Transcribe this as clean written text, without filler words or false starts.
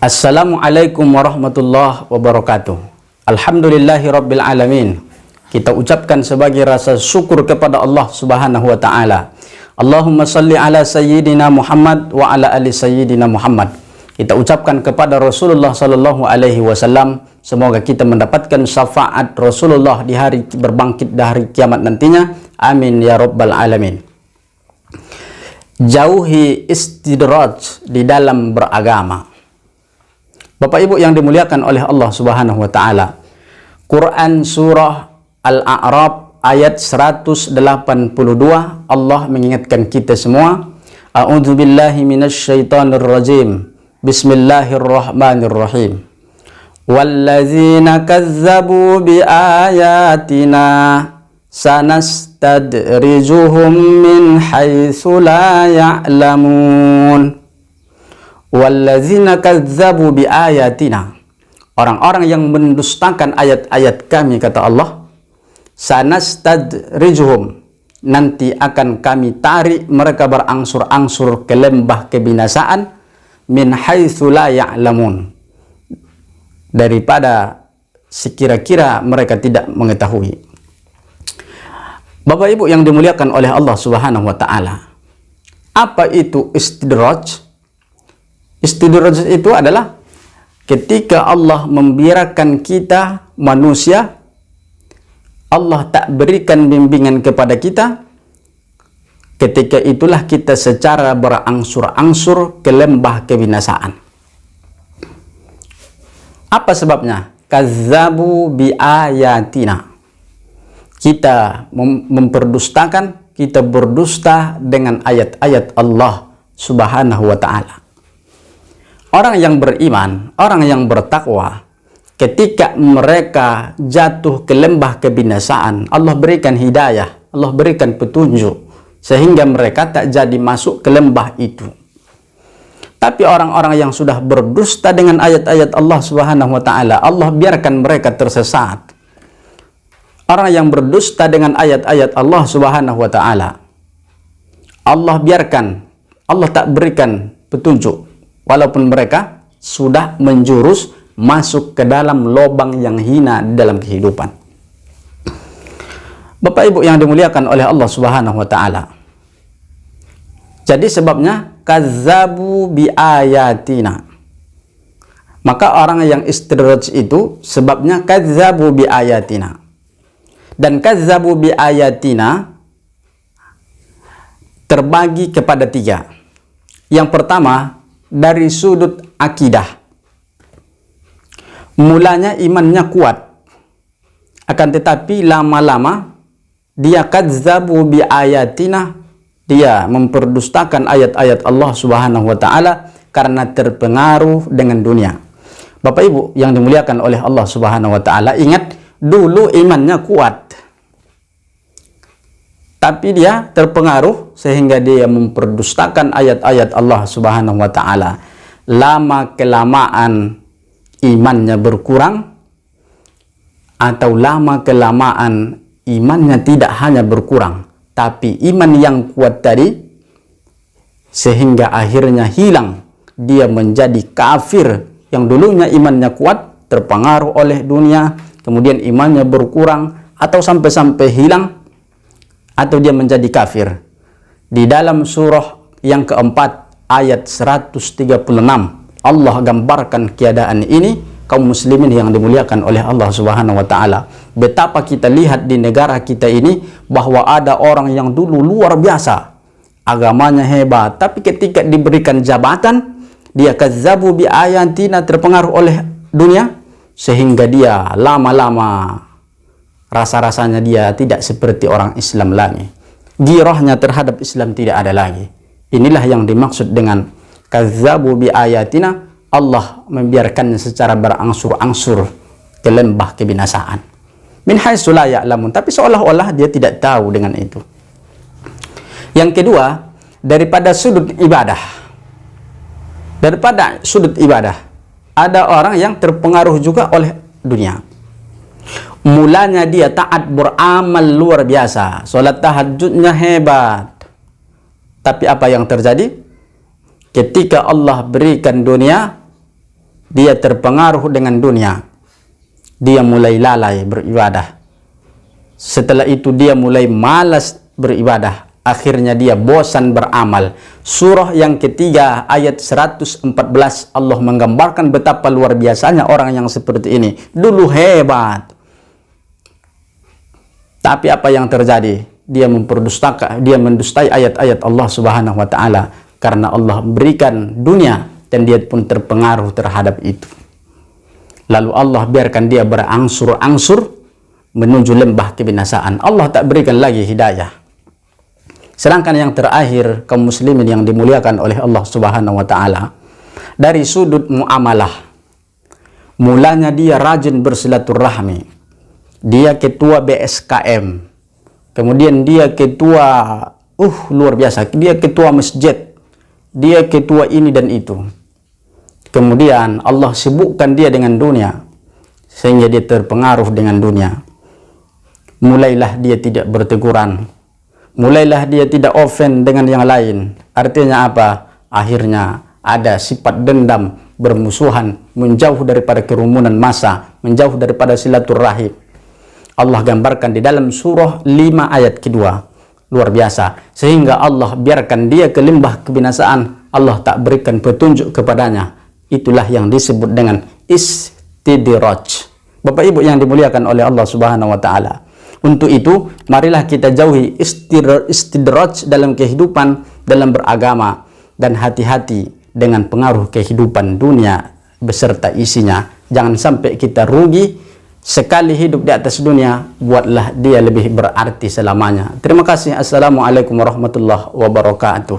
Assalamualaikum warahmatullahi wabarakatuh. Alhamdulillahi rabbil alamin. Kita ucapkan sebagai rasa syukur kepada Allah subhanahu wa ta'ala. Allahumma salli ala sayyidina Muhammad wa ala ali sayyidina Muhammad. Kita ucapkan kepada Rasulullah sallallahu alaihi wasallam, semoga kita mendapatkan syafaat Rasulullah di hari berbangkit di hari kiamat nantinya. Amin ya rabbal alamin. Jauhi istidraj di dalam beragama. Bapak Ibu yang dimuliakan oleh Allah Subhanahu wa taala. Quran surah Al-A'raf ayat 182, Allah mengingatkan kita semua, A'udzubillahi minasyaitonir rajim. Bismillahirrahmanirrahim. Wallazina kazzabu biayatina sanastadrijuhum min haitsu la ya'lamun. Wallazina kazzabu biayatina, orang-orang yang mendustakan ayat-ayat kami, kata Allah, sanastadrijuhum, nanti akan kami tarik mereka berangsur-angsur ke lembah kebinasaan, min haitsu la ya'lamun, daripada sekira-kira mereka tidak mengetahui. Bapak Ibu yang dimuliakan oleh Allah Subhanahu wa taala, apa itu istidraj? Istidraj itu adalah ketika Allah membiarkan kita manusia, Allah tak berikan bimbingan kepada kita, ketika itulah kita secara berangsur-angsur ke lembah kebinasaan. Apa sebabnya? Kazzabu biayatina. Kita memperdustakan, kita berdusta dengan ayat-ayat Allah Subhanahu wa ta'ala. Orang yang beriman, orang yang bertakwa, ketika mereka jatuh ke lembah kebinasaan, Allah berikan hidayah, Allah berikan petunjuk, sehingga mereka tak jadi masuk ke lembah itu. Tapi orang-orang yang sudah berdusta dengan ayat-ayat Allah Subhanahu wa ta'ala, Allah biarkan mereka tersesat. Orang yang berdusta dengan ayat-ayat Allah Subhanahu wa ta'ala, Allah biarkan, Allah tak berikan petunjuk, walaupun mereka sudah menjurus masuk ke dalam lubang yang hina di dalam kehidupan. Bapak Ibu yang dimuliakan oleh Allah Subhanahu wa ta'ala. Jadi sebabnya kazzabu biayatina. Maka orang yang istidraj itu sebabnya kazzabu biayatina. Dan kazzabu biayatina terbagi kepada tiga. Yang pertama, dari sudut akidah. Mulanya imannya kuat, akan tetapi lama-lama dia kazzabu biayatina, dia memperdustakan ayat-ayat Allah Subhanahu wa ta'ala karena terpengaruh dengan dunia. Bapak Ibu yang dimuliakan oleh Allah Subhanahu wa ta'ala, ingat dulu imannya kuat, tapi dia terpengaruh sehingga dia memperdustakan ayat-ayat Allah Subhanahu wa ta'ala. Lama kelamaan imannya berkurang, atau lama kelamaan imannya tidak hanya berkurang, tapi iman yang kuat tadi sehingga akhirnya hilang, dia menjadi kafir. Yang dulunya imannya kuat, terpengaruh oleh dunia, kemudian imannya berkurang atau sampai-sampai hilang, atau dia menjadi kafir. Di dalam surah yang keempat ayat 136, Allah gambarkan keadaan ini, kaum muslimin yang dimuliakan oleh Allah Subhanahu wa ta'ala. Betapa kita lihat di negara kita ini bahwa ada orang yang dulu luar biasa, agamanya hebat, tapi ketika diberikan jabatan, dia kazzabu bi ayatina, terpengaruh oleh dunia, sehingga dia lama-lama rasa-rasanya dia tidak seperti orang Islam lagi. Girahnya terhadap Islam tidak ada lagi. Inilah yang dimaksud dengan kazzabu bi ayatina. Allah membiarkannya secara berangsur-angsur ke lembah kebinasaan. Min haitsu la ya'lamun, tapi seolah-olah dia tidak tahu dengan itu. Yang kedua, daripada sudut ibadah. Daripada sudut ibadah, ada orang yang terpengaruh juga oleh dunia. Mulanya dia taat beramal luar biasa, sholat tahajudnya hebat. Tapi apa yang terjadi? Ketika Allah berikan dunia, dia terpengaruh dengan dunia, dia mulai lalai beribadah. Setelah itu dia mulai malas beribadah, akhirnya dia bosan beramal. Surah yang ketiga ayat 114 Allah menggambarkan betapa luar biasanya orang yang seperti ini. Dulu hebat, tapi apa yang terjadi? Dia mendustai ayat-ayat Allah Subhanahu wa taala karena Allah berikan dunia dan dia pun terpengaruh terhadap itu. Lalu Allah biarkan dia berangsur-angsur menuju lembah kebinasaan. Allah tak berikan lagi hidayah. Sedangkan yang terakhir, kaum muslimin yang dimuliakan oleh Allah Subhanahu wa taala, dari sudut muamalah, mulanya dia rajin bersilaturahmi. Dia ketua BSKM. Kemudian dia ketua luar biasa, dia ketua masjid. Dia ketua ini dan itu. Kemudian Allah sibukkan dia dengan dunia sehingga dia terpengaruh dengan dunia. Mulailah dia tidak berteguran, mulailah dia tidak offend dengan yang lain. Artinya apa? Akhirnya ada sifat dendam, bermusuhan, menjauh daripada kerumunan massa, menjauh daripada silaturahim. Allah gambarkan di dalam surah 5 ayat kedua. Luar biasa. Sehingga Allah biarkan dia ke lembah kebinasaan. Allah tak berikan petunjuk kepadanya. Itulah yang disebut dengan istidraj. Bapak Ibu yang dimuliakan oleh Allah Subhanahu wa taala. Untuk itu, marilah kita jauhi istidraj dalam kehidupan, dalam beragama, dan hati-hati dengan pengaruh kehidupan dunia beserta isinya. Jangan sampai kita rugi. Sekali hidup di atas dunia, buatlah dia lebih berarti selamanya. Terima kasih. Assalamualaikum warahmatullahi wabarakatuh.